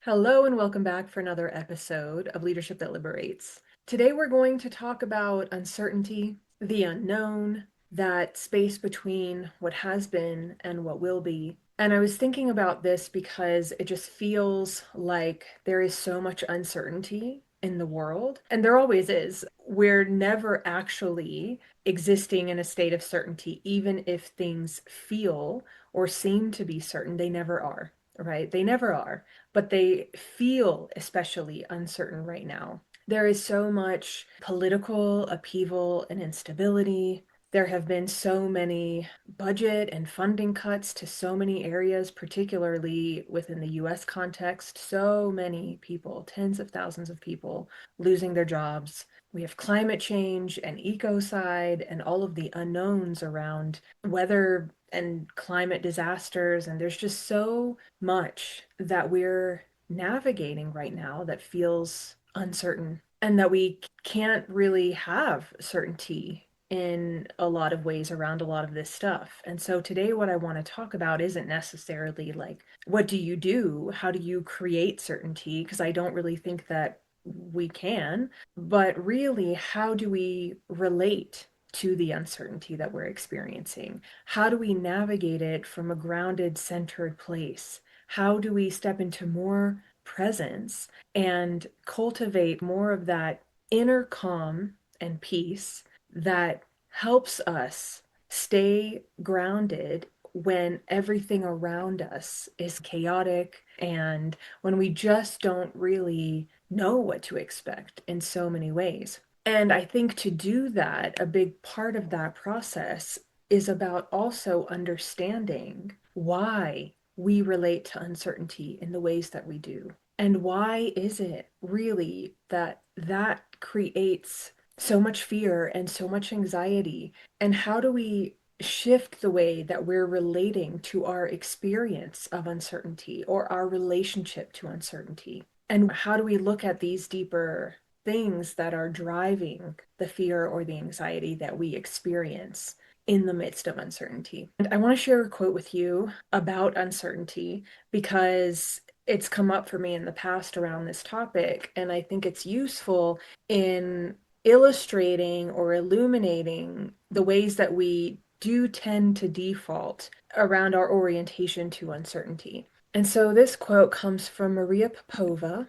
Hello and welcome back for another episode of Leadership that Liberates. Today we're going to talk about uncertainty, the unknown, that space between what has been and what will be. And I was thinking about this because it just feels like there is so much uncertainty in the world, and there always is. We're never actually existing in a state of certainty, even if things feel or seem to be certain, they never are, right? They never are, but they feel especially uncertain right now. There is so much political upheaval and instability. There have been so many budget and funding cuts to so many areas, particularly within the US context. So many people, tens of thousands of people, losing their jobs. We have climate change and ecocide and all of the unknowns around weather and climate disasters. And there's just so much that we're navigating right now that feels uncertain and that we can't really have certainty in a lot of ways around a lot of this stuff. And so today, what I want to talk about isn't necessarily like, what do you do? How do you create certainty? Because I don't really think that we can, but really, how do we relate to the uncertainty that we're experiencing? How do we navigate it from a grounded, centered place? How do we step into more presence and cultivate more of that inner calm and peace that helps us stay grounded when everything around us is chaotic and when we just don't really know what to expect in so many ways? And I think to do that, a big part of that process is about also understanding why we relate to uncertainty in the ways that we do. And why is it really that that creates so much fear and so much anxiety? And how do we shift the way that we're relating to our experience of uncertainty or our relationship to uncertainty? And how do we look at these deeper things that are driving the fear or the anxiety that we experience in the midst of uncertainty? And I want to share a quote with you about uncertainty because it's come up for me in the past around this topic, and I think it's useful in illustrating or illuminating the ways that we do tend to default around our orientation to uncertainty. And so this quote comes from Maria Popova,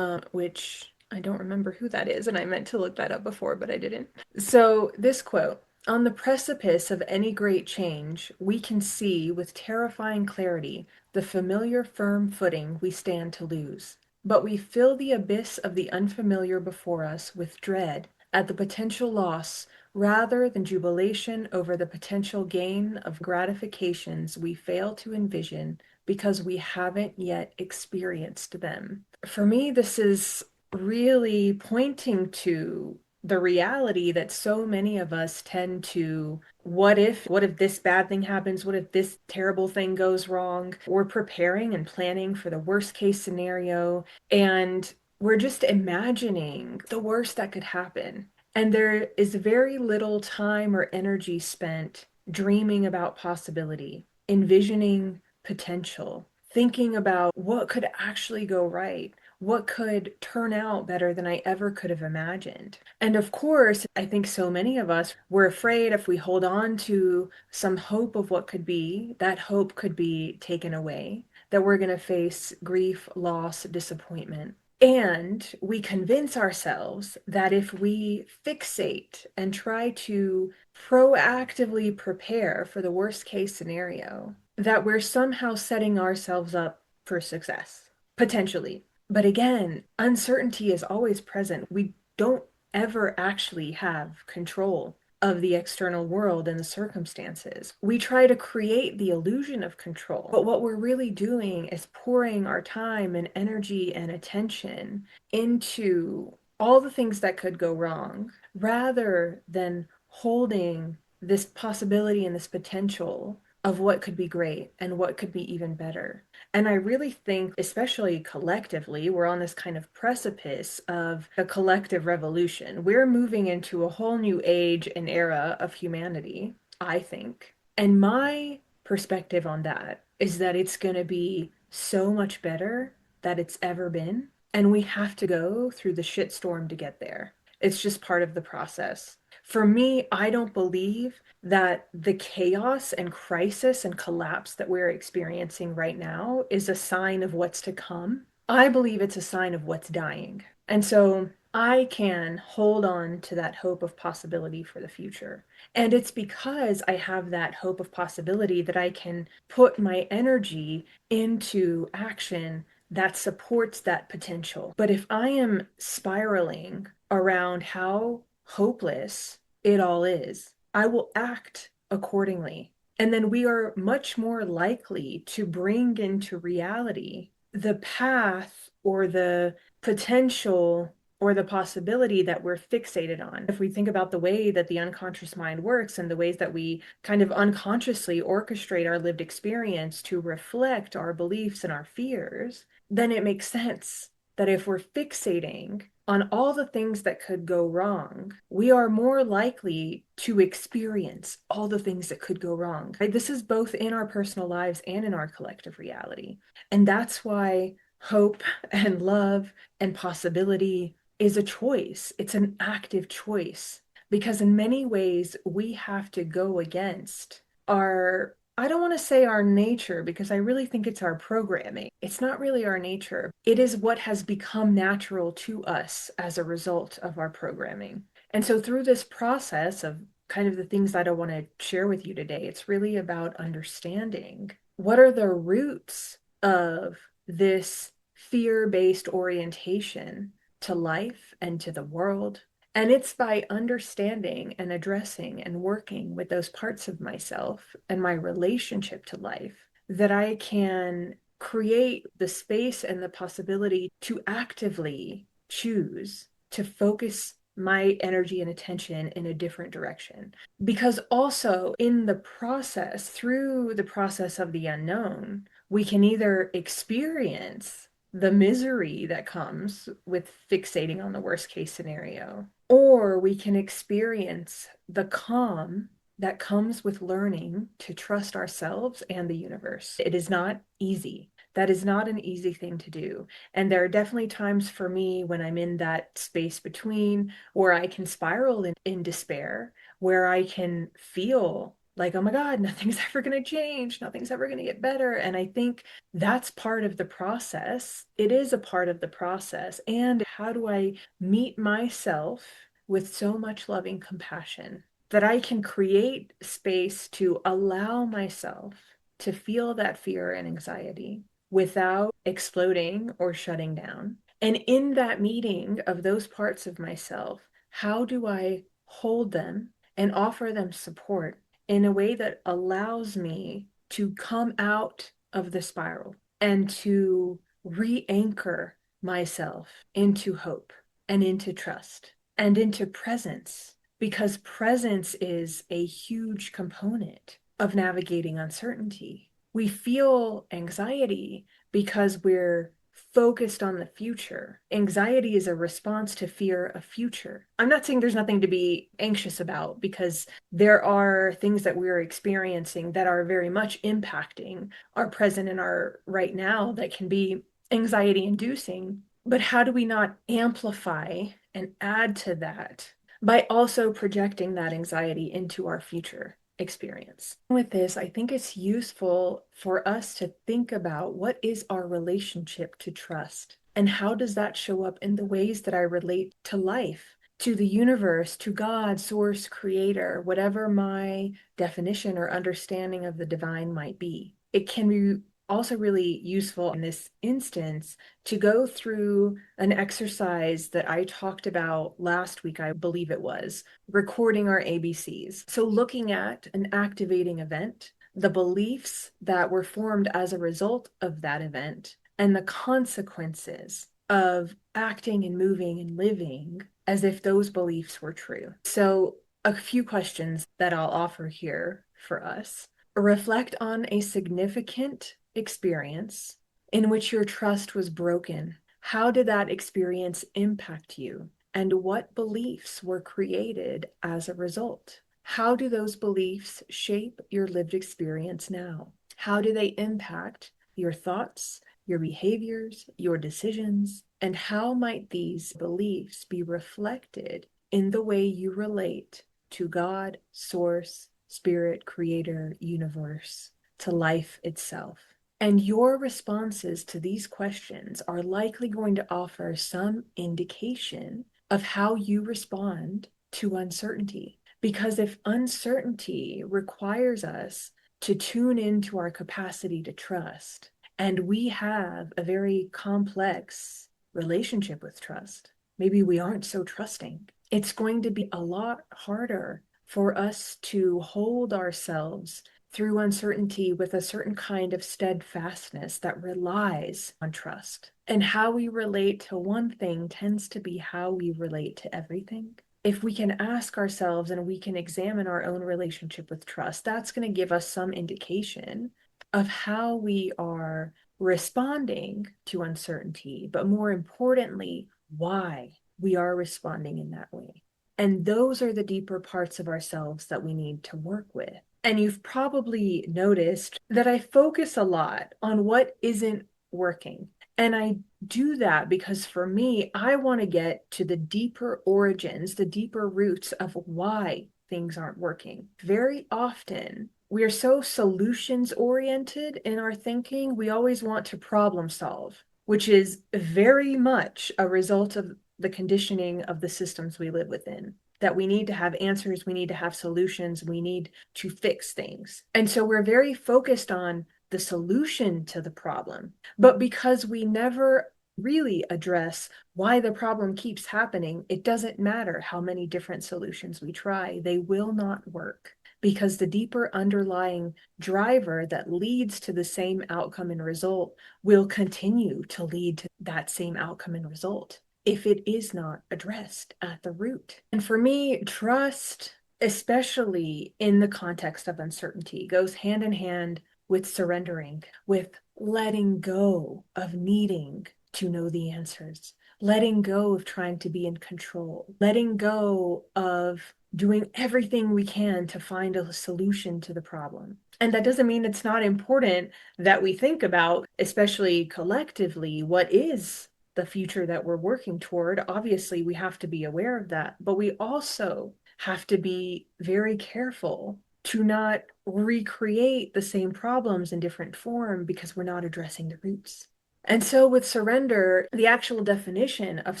which I don't remember who that is, and I meant to look that up before, but I didn't. So this quote: "On the precipice of any great change, we can see with terrifying clarity the familiar firm footing we stand to lose. But we fill the abyss of the unfamiliar before us with dread at the potential loss rather than jubilation over the potential gain of gratifications we fail to envision because we haven't yet experienced them." For me, this is really pointing to the reality that so many of us tend to, what if this bad thing happens? What if this terrible thing goes wrong? We're preparing and planning for the worst case scenario, and we're just imagining the worst that could happen. And there is very little time or energy spent dreaming about possibility, envisioning potential, thinking about what could actually go right, what could turn out better than I ever could have imagined. And of course, I think so many of us, we're afraid if we hold on to some hope of what could be, that hope could be taken away, that we're going to face grief, loss, disappointment. And we convince ourselves that if we fixate and try to proactively prepare for the worst case scenario, that we're somehow setting ourselves up for success, potentially. But again, uncertainty is always present. We don't ever actually have control of the external world and the circumstances. We try to create the illusion of control, but what we're really doing is pouring our time and energy and attention into all the things that could go wrong rather than holding this possibility and this potential of what could be great and what could be even better. And I really think, especially collectively, we're on this kind of precipice of a collective revolution. We're moving into a whole new age and era of humanity, I think. And my perspective on that is that it's going to be so much better that it's ever been. And we have to go through the shitstorm to get there. It's just part of the process. For me, I don't believe that the chaos and crisis and collapse that we're experiencing right now is a sign of what's to come. I believe it's a sign of what's dying. And so I can hold on to that hope of possibility for the future. And it's because I have that hope of possibility that I can put my energy into action that supports that potential. But if I am spiraling around how hopeless it all is, I will act accordingly. And then we are much more likely to bring into reality the path or the potential or the possibility that we're fixated on. If we think about the way that the unconscious mind works and the ways that we kind of unconsciously orchestrate our lived experience to reflect our beliefs and our fears, then it makes sense that if we're fixating on all the things that could go wrong, we are more likely to experience all the things that could go wrong. Right? This is both in our personal lives and in our collective reality. And that's why hope and love and possibility is a choice. It's an active choice because in many ways we have to go against our, I don't want to say our nature because I really think it's our programming. It's not really our nature. It is what has become natural to us as a result of our programming. And so through this process of kind of the things that I want to share with you today, it's really about understanding what are the roots of this fear-based orientation to life and to the world. And it's by understanding and addressing and working with those parts of myself and my relationship to life that I can create the space and the possibility to actively choose to focus my energy and attention in a different direction. Because also in the process, through the process of the unknown, we can either experience the misery that comes with fixating on the worst case scenario, or we can experience the calm that comes with learning to trust ourselves and the universe. It is not easy. That is not an easy thing to do. And there are definitely times for me when I'm in that space between where I can spiral in despair, where I can feel like, oh my God, nothing's ever going to change. Nothing's ever going to get better. And I think that's part of the process. It is a part of the process. And how do I meet myself with so much loving compassion that I can create space to allow myself to feel that fear and anxiety without exploding or shutting down? And in that meeting of those parts of myself, how do I hold them and offer them support in a way that allows me to come out of the spiral and to re-anchor myself into hope and into trust and into presence? Because presence is a huge component of navigating uncertainty. We feel anxiety because we're focused on the future. Anxiety is a response to fear of future. I'm not saying there's nothing to be anxious about because there are things that we're experiencing that are very much impacting our present and our right now that can be anxiety inducing. But how do we not amplify and add to that by also projecting that anxiety into our future experience? With this, I think it's useful for us to think about what is our relationship to trust and how does that show up in the ways that I relate to life, to the universe, to God, source, creator, whatever my definition or understanding of the divine might be. It can be also really useful in this instance to go through an exercise that I talked about last week, I believe it was, recording our ABCs. So looking at an activating event, the beliefs that were formed as a result of that event, and the consequences of acting and moving and living as if those beliefs were true. So a few questions that I'll offer here for us. Reflect on a significant experience in which your trust was broken. How did that experience impact you? And what beliefs were created as a result? How do those beliefs shape your lived experience now? How do they impact your thoughts your behaviors, your decisions, and how might these beliefs be reflected in the way you relate to God, source, spirit, creator, universe, to life itself. And your responses to these questions are likely going to offer some indication of how you respond to uncertainty. Because if uncertainty requires us to tune into our capacity to trust, and we have a very complex relationship with trust, maybe we aren't so trusting, it's going to be a lot harder for us to hold ourselves through uncertainty with a certain kind of steadfastness that relies on trust. And how we relate to one thing tends to be how we relate to everything. If we can ask ourselves and we can examine our own relationship with trust, that's going to give us some indication of how we are responding to uncertainty, but more importantly, why we are responding in that way. And those are the deeper parts of ourselves that we need to work with. And you've probably noticed that I focus a lot on what isn't working. And I do that because for me, I want to get to the deeper origins, the deeper roots of why things aren't working. Very often, we are so solutions oriented in our thinking. We always want to problem solve, which is very much a result of the conditioning of the systems we live within. That we need to have answers, we need to have solutions, we need to fix things. And so we're very focused on the solution to the problem. But because we never really address why the problem keeps happening, it doesn't matter how many different solutions we try, they will not work. Because the deeper underlying driver that leads to the same outcome and result will continue to lead to that same outcome and result if it is not addressed at the root. And for me, trust, especially in the context of uncertainty, goes hand in hand with surrendering, with letting go of needing to know the answers, letting go of trying to be in control, letting go of doing everything we can to find a solution to the problem. And that doesn't mean it's not important that we think about, especially collectively, what is the future that we're working toward. Obviously, we have to be aware of that, but we also have to be very careful to not recreate the same problems in different form because we're not addressing the roots. And so with surrender, the actual definition of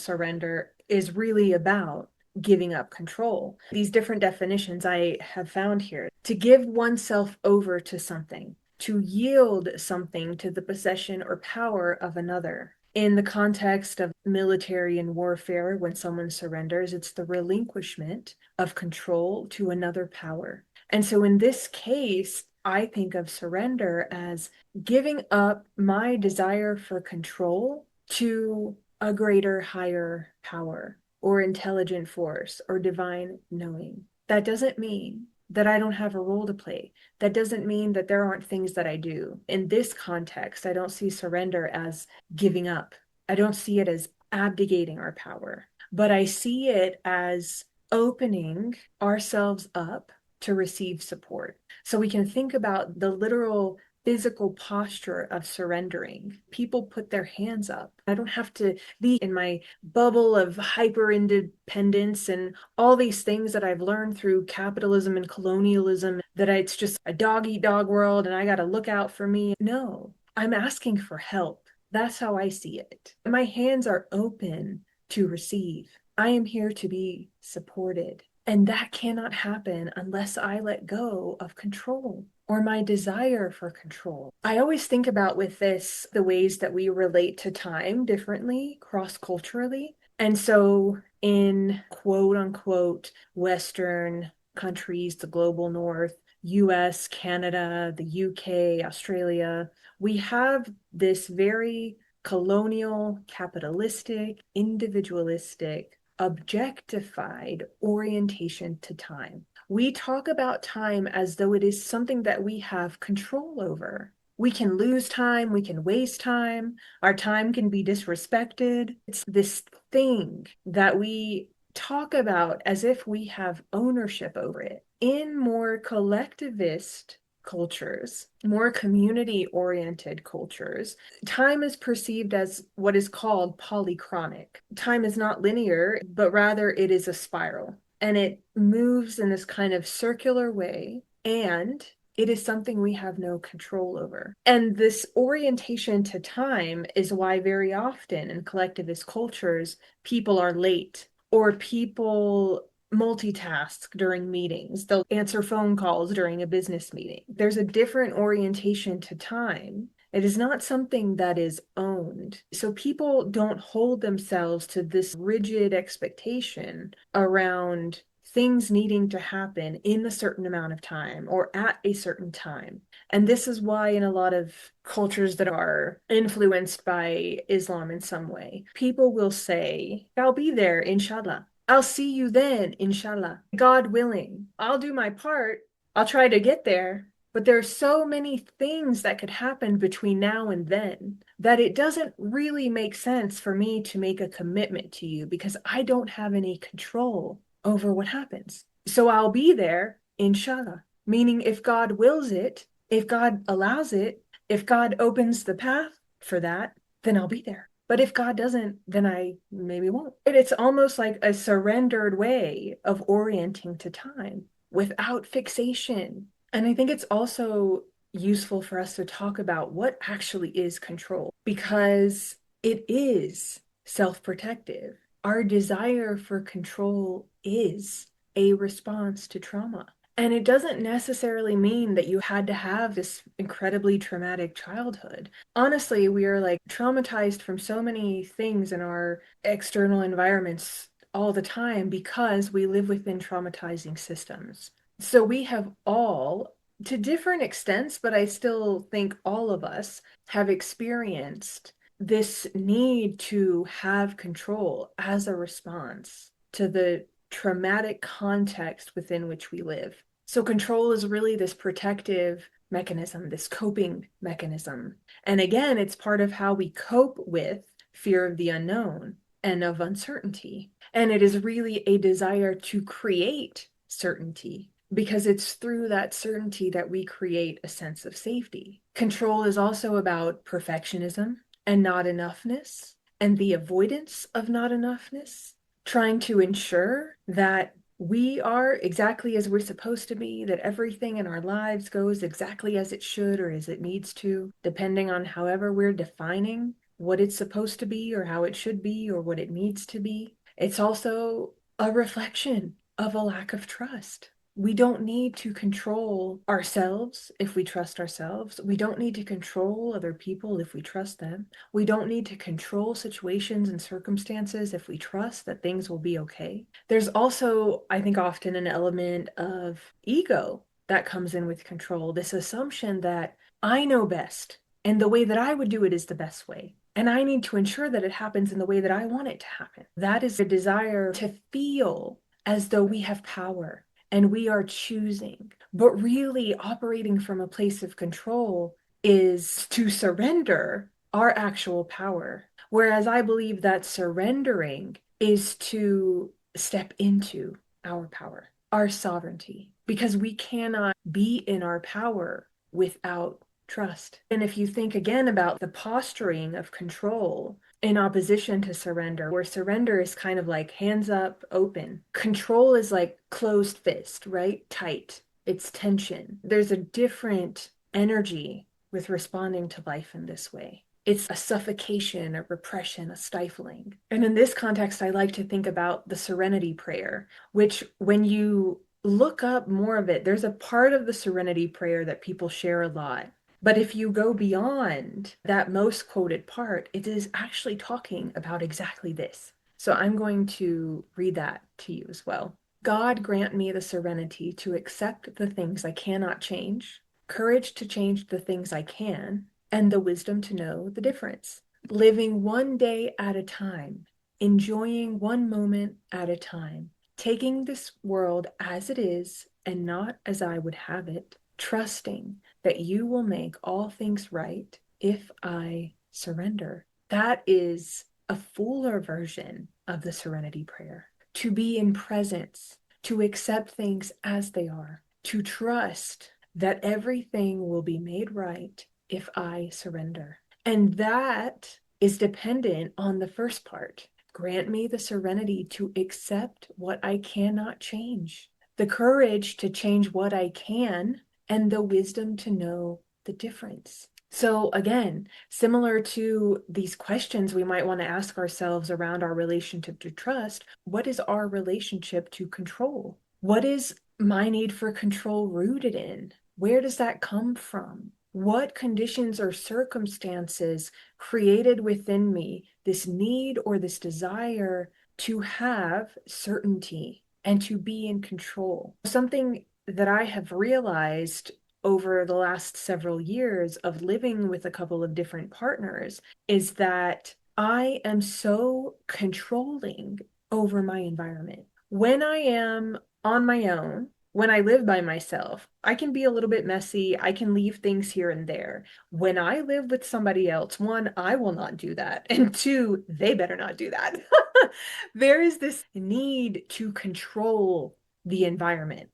surrender is really about giving up control. These different definitions I have found here: to give oneself over to something, to yield something to the possession or power of another. In the context of military and warfare, when someone surrenders, it's the relinquishment of control to another power. And so in this case, I think of surrender as giving up my desire for control to a greater, higher power or intelligent force or divine knowing. That doesn't mean that I don't have a role to play. That doesn't mean that there aren't things that I do. In this context, I don't see surrender as giving up. I don't see it as abdicating our power, but I see it as opening ourselves up to receive support. So we can think about the literal physical posture of surrendering. People put their hands up. I don't have to be in my bubble of hyper independence and all these things that I've learned through capitalism and colonialism, that it's just a dog eat dog world and I got to look out for me. No, I'm asking for help. That's how I see it. My hands are open to receive. I am here to be supported. And that cannot happen unless I let go of control or my desire for control. I always think about with this the ways that we relate to time differently cross-culturally. And so in quote unquote Western countries, the global North, US, Canada, the UK, Australia, we have this very colonial, capitalistic, individualistic, objectified orientation to time. We talk about time as though it is something that we have control over. We can lose time, we can waste time, our time can be disrespected. It's this thing that we talk about as if we have ownership over it. In more collectivist cultures, more community-oriented cultures, time is perceived as what is called polychronic. Time is not linear, but rather it is a spiral, and it moves in this kind of circular way, and it is something we have no control over. And this orientation to time is why very often in collectivist cultures, people are late or people multitask during meetings. They'll answer phone calls during a business meeting. There's a different orientation to time. It is not something that is owned. So people don't hold themselves to this rigid expectation around things needing to happen in a certain amount of time or at a certain time. And this is why in a lot of cultures that are influenced by Islam in some way, people will say, I'll be there, inshallah. I'll see you then, inshallah. God willing. I'll do my part. I'll try to get there. But there's so many things that could happen between now and then that it doesn't really make sense for me to make a commitment to you because I don't have any control over what happens. So I'll be there, inshallah. Meaning if God wills it, if God allows it, if God opens the path for that, then I'll be there. But if God doesn't, then I maybe won't. It's almost like a surrendered way of orienting to time without fixation. And I think it's also useful for us to talk about what actually is control because it is self-protective. Our desire for control is a response to trauma. And it doesn't necessarily mean that you had to have this incredibly traumatic childhood. Honestly, we are like traumatized from so many things in our external environments all the time because we live within traumatizing systems. So we have all, to different extents, but I still think all of us have experienced this need to have control as a response to the traumatic context within which we live. So control is really this protective mechanism, this coping mechanism. And again, it's part of how we cope with fear of the unknown and of uncertainty. And it is really a desire to create certainty because it's through that certainty that we create a sense of safety. Control is also about perfectionism and not enoughness and the avoidance of not enoughness, trying to ensure that we are exactly as we're supposed to be, that everything in our lives goes exactly as it should or as it needs to, depending on however we're defining what it's supposed to be or how it should be or what it needs to be. It's also a reflection of a lack of trust. We don't need to control ourselves if we trust ourselves. We don't need to control other people if we trust them. We don't need to control situations and circumstances if we trust that things will be okay. There's also, I think, often an element of ego that comes in with control, this assumption that I know best and the way that I would do it is the best way. And I need to ensure that it happens in the way that I want it to happen. That is a desire to feel as though we have power and we are choosing. But really operating from a place of control is to surrender our actual power. Whereas I believe that surrendering is to step into our power, our sovereignty, because we cannot be in our power without trust. And if you think again about the posturing of control in opposition to surrender, where surrender is kind of like hands up, open. Control is like closed fist, right? Tight. It's tension. There's a different energy with responding to life in this way. It's a suffocation, a repression, a stifling. And in this context, I like to think about the serenity prayer, which when you look up more of it, there's a part of the serenity prayer that people share a lot. But if you go beyond that most quoted part, it is actually talking about exactly this. So I'm going to read that to you as well. God grant me the serenity to accept the things I cannot change, courage to change the things I can, and the wisdom to know the difference. Living one day at a time, enjoying one moment at a time, taking this world as it is and not as I would have it, trusting that you will make all things right if I surrender. That is a fuller version of the serenity prayer. To be in presence, to accept things as they are, to trust that everything will be made right if I surrender. And that is dependent on the first part. Grant me the serenity to accept what I cannot change, the courage to change what I can, and the wisdom to know the difference. So again, similar to these questions we might want to ask ourselves around our relationship to trust, what is our relationship to control? What is my need for control rooted in? Where does that come from? What conditions or circumstances created within me this need or this desire to have certainty and to be in control? Something that I have realized over the last several years of living with a couple of different partners is that I am so controlling over my environment. When I am on my own, when I live by myself, I can be a little bit messy. I can leave things here and there. When I live with somebody else, one, I will not do that. And two, they better not do that. There is this need to control the environment.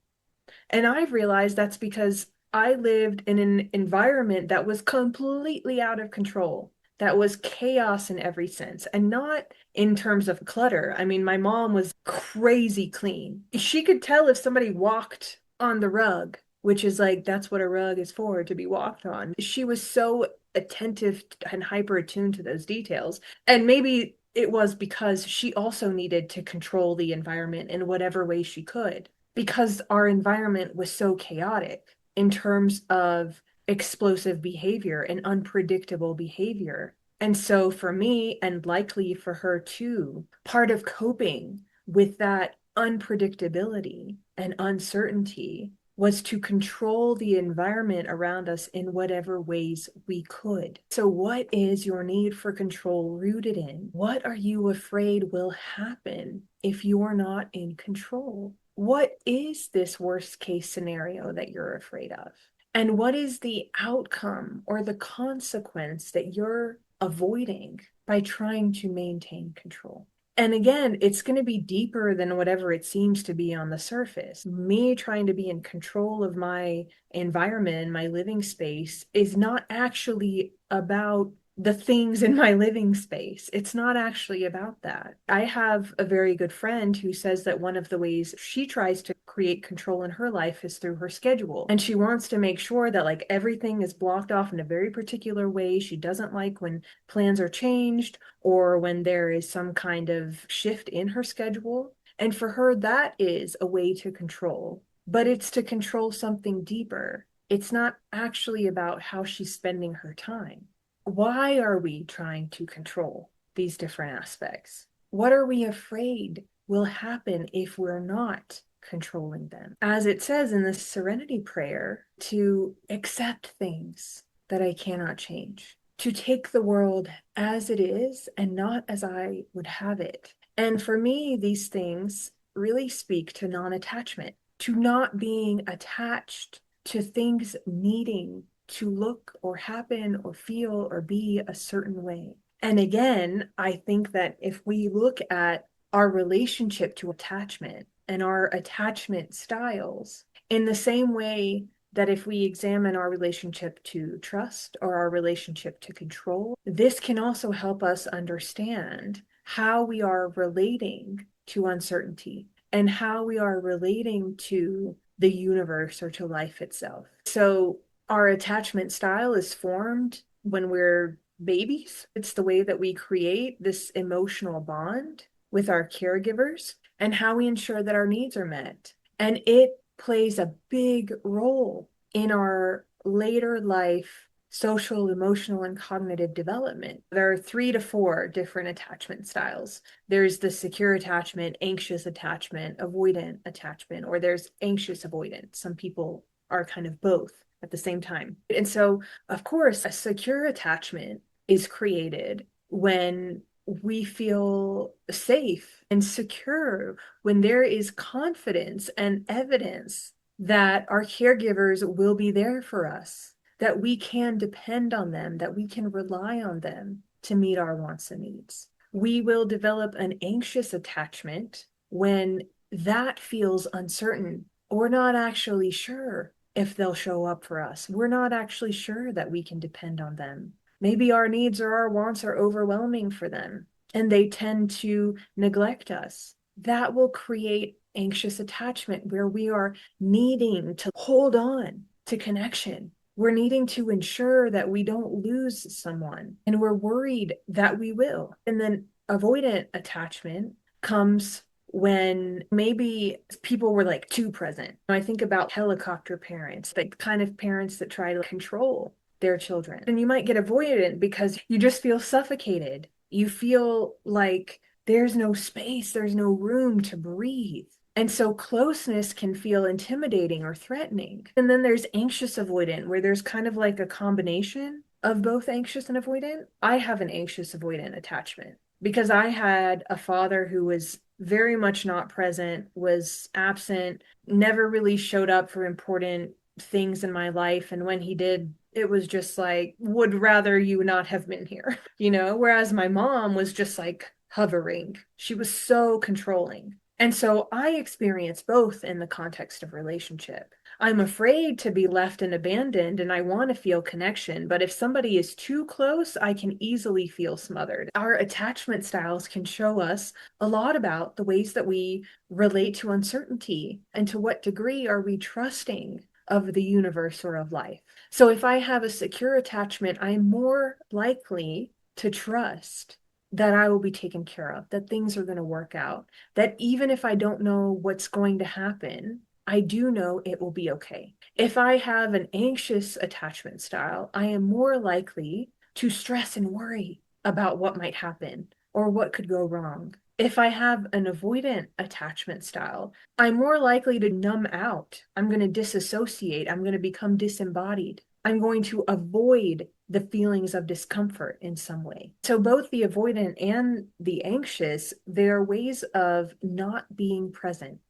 And I've realized that's because I lived in an environment that was completely out of control, that was chaos in every sense, and not in terms of clutter. I mean, my mom was crazy clean. She could tell if somebody walked on the rug, which is like, that's what a rug is for, to be walked on. She was so attentive and hyper attuned to those details. And maybe it was because she also needed to control the environment in whatever way she could because our environment was so chaotic in terms of explosive behavior and unpredictable behavior. And so for me, and likely for her too, part of coping with that unpredictability and uncertainty was to control the environment around us in whatever ways we could. So, what is your need for control rooted in? What are you afraid will happen if you're not in control? What is this worst case scenario that you're afraid of? And what is the outcome or the consequence that you're avoiding by trying to maintain control? And again, it's going to be deeper than whatever it seems to be on the surface. Me trying to be in control of my environment, my living space, is not actually about the things in my living space. It's not actually about that. I have a very good friend who says that one of the ways she tries to create control in her life is through her schedule. And she wants to make sure that like everything is blocked off in a very particular way. She doesn't like when plans are changed or when there is some kind of shift in her schedule. And for her, that is a way to control, but it's to control something deeper. It's not actually about how she's spending her time. Why are we trying to control these different aspects? What are we afraid will happen if we're not controlling them? As it says in the Serenity Prayer, to accept things that I cannot change, to take the world as it is and not as I would have it. And for me, these things really speak to non-attachment, to not being attached to things needing to look or happen or feel or be a certain way. And again, I think that if we look at our relationship to attachment and our attachment styles in the same way that if we examine our relationship to trust or our relationship to control, this can also help us understand how we are relating to uncertainty and how we are relating to the universe or to life itself. So our attachment style is formed when we're babies. It's the way that we create this emotional bond with our caregivers and how we ensure that our needs are met. And it plays a big role in our later life social, emotional, and cognitive development. There are 3 to 4 different attachment styles. There's the secure attachment, anxious attachment, avoidant attachment, or there's anxious avoidant. Some people are kind of both at the same time. And so, of course, a secure attachment is created when we feel safe and secure, when there is confidence and evidence that our caregivers will be there for us, that we can depend on them, that we can rely on them to meet our wants and needs. We will develop an anxious attachment when that feels uncertain or not actually sure if they'll show up for us. We're not actually sure that we can depend on them. Maybe our needs or our wants are overwhelming for them and they tend to neglect us. That will create anxious attachment where we are needing to hold on to connection. We're needing to ensure that we don't lose someone, and we're worried that we will. And then avoidant attachment comes when maybe people were like too present. I think about helicopter parents, like kind of parents that try to control their children. And you might get avoidant because you just feel suffocated. You feel like there's no space, there's no room to breathe. And so closeness can feel intimidating or threatening. And then there's anxious avoidant, where there's kind of like a combination of both anxious and avoidant. I have an anxious avoidant attachment because I had a father who was very much not present, was absent, never really showed up for important things in my life. And when he did, it was just like, would rather you not have been here, Whereas my mom was just like hovering. She was so controlling. And so I experience both in the context of relationship. I'm afraid to be left and abandoned, and I want to feel connection. But if somebody is too close, I can easily feel smothered. Our attachment styles can show us a lot about the ways that we relate to uncertainty and to what degree are we trusting of the universe or of life. So if I have a secure attachment, I'm more likely to trust that I will be taken care of, that things are going to work out, that even if I don't know what's going to happen, I do know it will be okay. If I have an anxious attachment style, I am more likely to stress and worry about what might happen or what could go wrong. If I have an avoidant attachment style, I'm more likely to numb out. I'm going to disassociate. I'm going to become disembodied. I'm going to avoid the feelings of discomfort in some way. So both the avoidant and the anxious, they're ways of not being present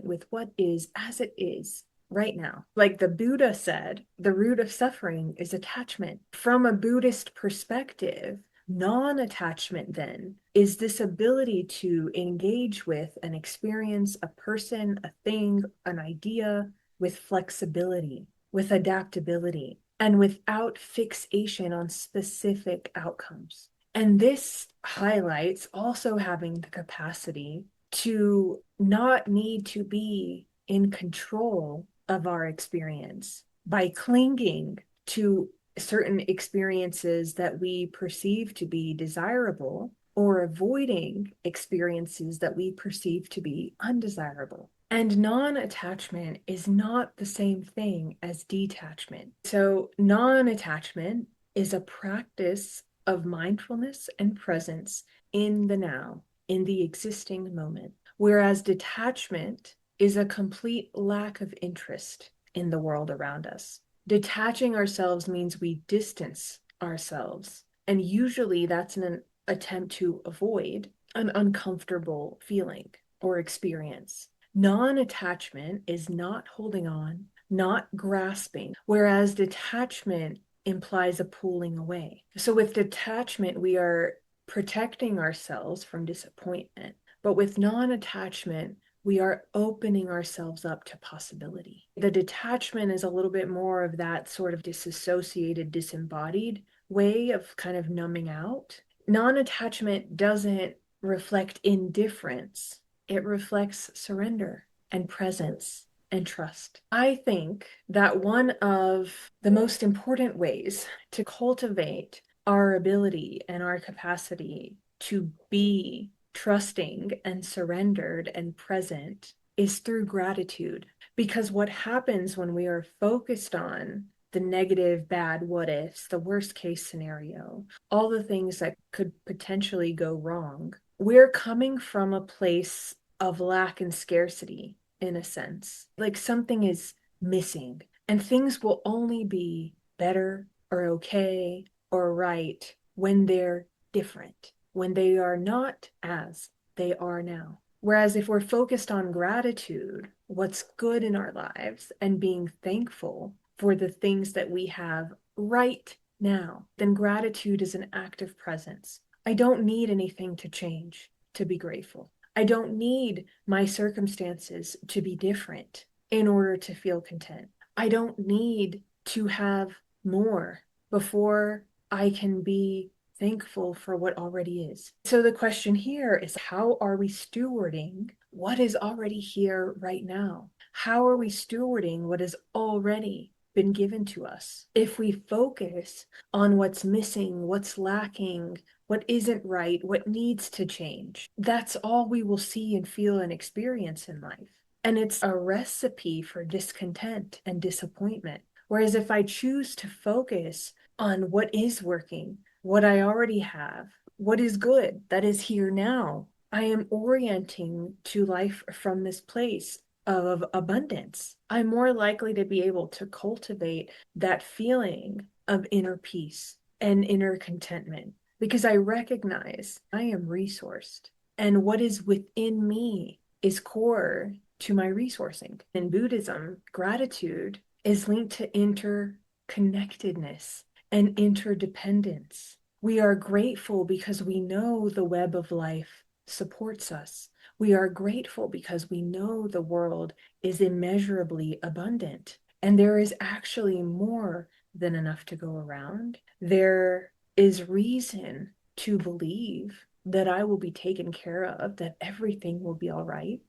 with what is as it is right now. Like the Buddha said, the root of suffering is attachment. From a Buddhist perspective, non-attachment then is this ability to engage with an experience, a person, a thing, an idea with flexibility, with adaptability, and without fixation on specific outcomes. And this highlights also having the capacity to not need to be in control of our experience by clinging to certain experiences that we perceive to be desirable or avoiding experiences that we perceive to be undesirable. And non-attachment is not the same thing as detachment. So non-attachment is a practice of mindfulness and presence in the now, in the existing moment, whereas detachment is a complete lack of interest in the world around us. Detaching ourselves means we distance ourselves, and usually that's an attempt to avoid an uncomfortable feeling or experience. Non-attachment is not holding on, not grasping, whereas detachment implies a pulling away. So with detachment, we are protecting ourselves from disappointment, but with non-attachment, we are opening ourselves up to possibility. The detachment is a little bit more of that sort of disassociated, disembodied way of kind of numbing out. Non-attachment doesn't reflect indifference. It reflects surrender and presence and trust. I think that one of the most important ways to cultivate our ability and our capacity to be trusting and surrendered and present is through gratitude. Because what happens when we are focused on the negative, bad what ifs, the worst case scenario, all the things that could potentially go wrong, we're coming from a place of lack and scarcity, in a sense. Like something is missing, and things will only be better or okay or right when they're different, when they are not as they are now. Whereas if we're focused on gratitude, what's good in our lives, and being thankful for the things that we have right now, then gratitude is an act of presence. I don't need anything to change to be grateful. I don't need my circumstances to be different in order to feel content. I don't need to have more before I can be thankful for what already is. So the question here is, how are we stewarding what is already here right now? How are we stewarding what has already been given to us? If we focus on what's missing, what's lacking, what isn't right, what needs to change, that's all we will see and feel and experience in life. And it's a recipe for discontent and disappointment. Whereas if I choose to focus on what is working, what I already have, what is good, that is here now, I am orienting to life from this place of abundance. I'm more likely to be able to cultivate that feeling of inner peace and inner contentment because I recognize I am resourced and what is within me is core to my resourcing. In Buddhism, gratitude is linked to interconnectedness and interdependence. We are grateful because we know the web of life supports us. We are grateful because we know the world is immeasurably abundant and there is actually more than enough to go around. There is reason to believe that I will be taken care of, that everything will be all right.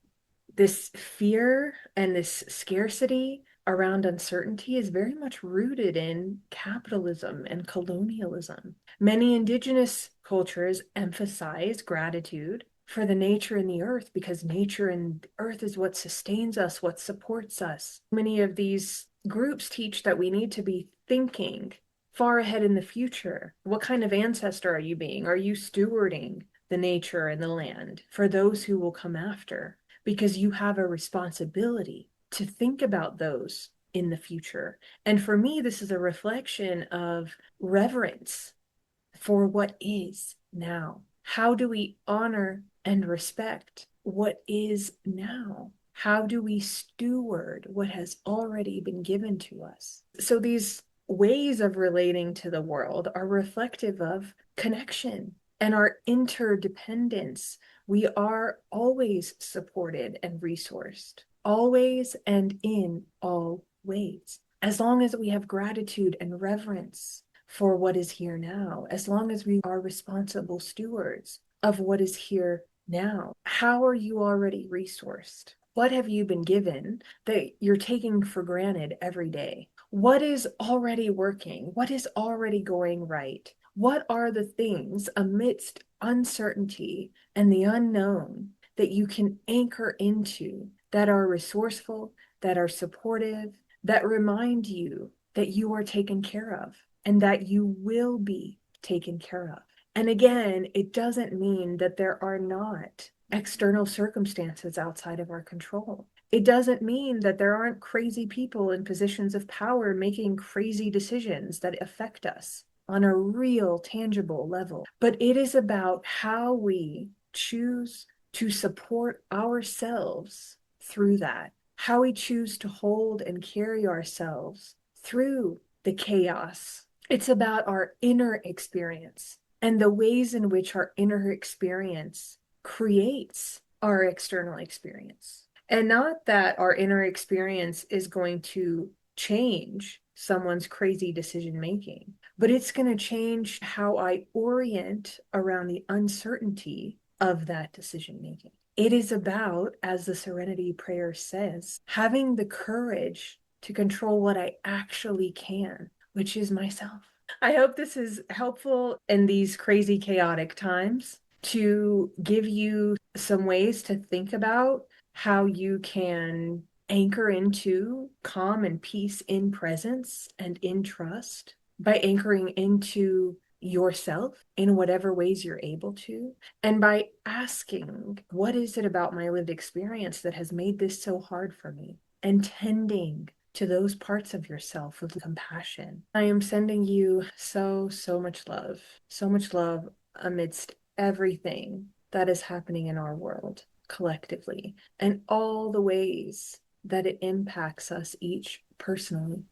This fear and this scarcity around uncertainty is very much rooted in capitalism and colonialism. Many indigenous cultures emphasize gratitude for the nature and the earth because nature and the earth is what sustains us, what supports us. Many of these groups teach that we need to be thinking far ahead in the future. What kind of ancestor are you being? Are you stewarding the nature and the land for those who will come after? Because you have a responsibility to think about those in the future. And for me, this is a reflection of reverence for what is now. How do we honor and respect what is now? How do we steward what has already been given to us? So these ways of relating to the world are reflective of connection and our interdependence. We are always supported and resourced, always and in all ways. As long as we have gratitude and reverence for what is here now, as long as we are responsible stewards of what is here now. How are you already resourced? What have you been given that you're taking for granted every day? What is already working? What is already going right? What are the things amidst uncertainty and the unknown that you can anchor into that are resourceful, that are supportive, that remind you that you are taken care of and that you will be taken care of? And again, it doesn't mean that there are not external circumstances outside of our control. It doesn't mean that there aren't crazy people in positions of power making crazy decisions that affect us on a real, tangible level. But it is about how we choose to support ourselves through that, how we choose to hold and carry ourselves through the chaos. It's about our inner experience and the ways in which our inner experience creates our external experience. And not that our inner experience is going to change someone's crazy decision making, but it's going to change how I orient around the uncertainty of that decision making. It is about, as the Serenity Prayer says, having the courage to control what I actually can, which is myself. I hope this is helpful in these crazy, chaotic times to give you some ways to think about how you can anchor into calm and peace in presence and in trust by anchoring into yourself in whatever ways you're able to, and by asking, what is it about my lived experience that has made this so hard for me? And tending to those parts of yourself with compassion. I am sending you so much love amidst everything that is happening in our world collectively and all the ways that it impacts us each personally.